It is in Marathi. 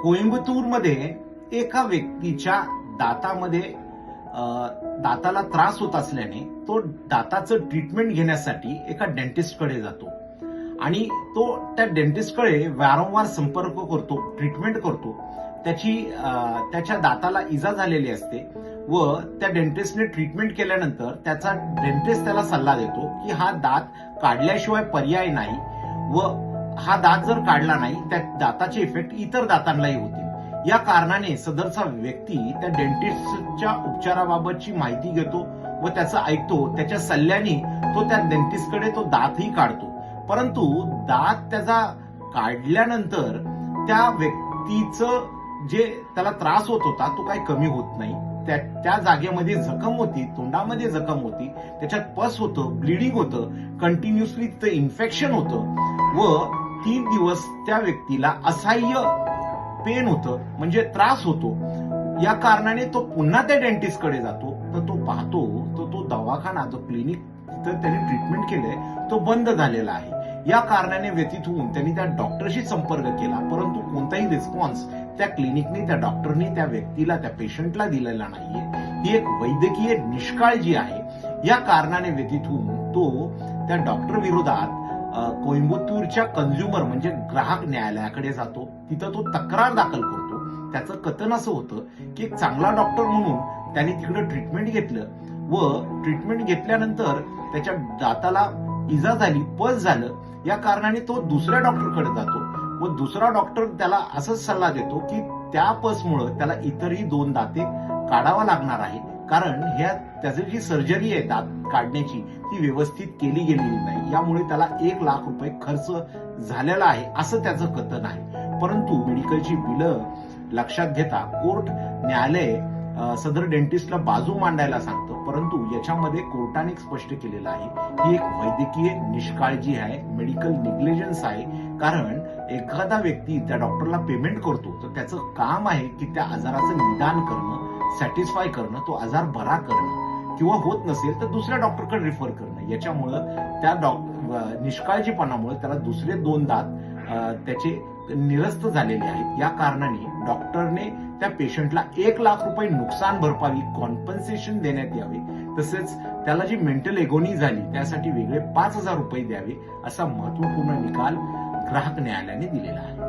कोइंबतूरमध्ये एका व्यक्तीच्या दाताला त्रास होत असल्याने तो दाताचं ट्रीटमेंट घेण्यासाठी एका डेंटिस्टकडे जातो आणि तो त्या डेंटिस्टकडे वारंवार संपर्क करतो, ट्रीटमेंट करतो. त्याच्या दाताला इजा झालेली असते व त्या डेंटिस्टने ट्रीटमेंट केल्यानंतर त्याचा डेंटिस्ट त्याला सल्ला देतो की हा दात काढल्याशिवाय पर्याय नाही व हा दात जर काढला नाही त्या दाताचे इफेक्ट इतर दातांनाही होतील. या कारणाने सदरचा व्यक्ती त्या डेंटिस्टच्या उपचाराबाबतची माहिती घेतो व त्याचं ऐकतो. त्याच्या सल्ल्याने तो त्या डेंटिस्टकडे तो दातही काढतो. परंतु दात त्याचा काढल्यानंतर त्या व्यक्तीचं जे त्याला त्रास होत होता तो काही कमी होत नाही. त्या जागेमध्ये जखम होती, तोंडामध्ये जखम होती, त्याच्यात पस होतं, ब्लिडिंग होतं, कंटिन्युअसली तिथं इन्फेक्शन होतं व 3 दिवस त्या व्यक्तीला असह्य पेन होतं, म्हणजे त्रास होतो. या कारणाने तो पुन्हा त्या डेंटिस्टकडे जातो. तर तो पाहतो तो दवाखाना, जो क्लिनिक तिथं त्याने ट्रीटमेंट केलंय तो बंद झालेला आहे. या कारणाने व्यथित होऊन त्यांनी त्या डॉक्टरशी संपर्क केला, परंतु कोणताही रिस्पॉन्स त्या क्लिनिकने, त्या डॉक्टरने त्या व्यक्तीला, त्या पेशंटला दिलेला नाहीये. ही एक वैद्यकीय निष्काळजी आहे. या कारणाने व्यथित होऊन तो त्या डॉक्टर विरोधात कोइंबतूरच्या कंझ्युमर म्हणजे ग्राहक न्यायालयाकडे जातो. तिथं तो तक्रार दाखल करतो. त्याचं कथन असं होतं की एक चांगला डॉक्टर म्हणून त्यांनी तिकडे ट्रीटमेंट घेतलं व ट्रीटमेंट घेतल्यानंतर त्याच्या दाताला इजा झाली, पस झालं. या कारणाने तो दुसऱ्या डॉक्टरकडे जातो व दुसरा डॉक्टर त्याला असंच सल्ला देतो की त्या पसमुळे त्याला इतरही 2 दाते काढावा लागणार आहे, कारण त्याची जी सर्जरी आहे दात काढण्याची ती व्यवस्थित केली गेलेली नाही. यामुळे त्याला 1 लाख रुपये खर्च झालेला आहे, असं त्याचं कथन आहे. परंतु मेडिकलची बिलं लक्षात घेता कोर्ट, न्यायालय सदर डेंटिस्टला बाजू मांडायला सांगतं. परंतु याच्यामध्ये कोर्टाने स्पष्ट केलेलं आहे ही एक वैद्यकीय निष्काळजी आहे, मेडिकल निग्लिजन्स आहे. कारण एखादा व्यक्ती त्या डॉक्टरला पेमेंट करतो तर त्याचं काम आहे की त्या आजाराचं निदान करणं, सॅटिस्फाय करणं, तो आजार बरा करणं, किंवा होत नसेल तर दुसऱ्या डॉक्टरकडे रिफर करणं. याच्यामुळं त्या निष्काळजीपणामुळे त्याला दुसरे 2 दात त्याचे निरस्त झालेले आहेत. या कारणाने डॉक्टरने त्या पेशंटला 1 लाख रुपये नुकसान भरपाई, कॉम्पन्सेशन देण्यात यावे. तसेच त्याला जी मेंटल एगोनी झाली त्यासाठी वेगळे 5,000 रुपये द्यावे, असा महत्वपूर्ण निकाल ग्राहक न्यायालयाने दिलेला आहे.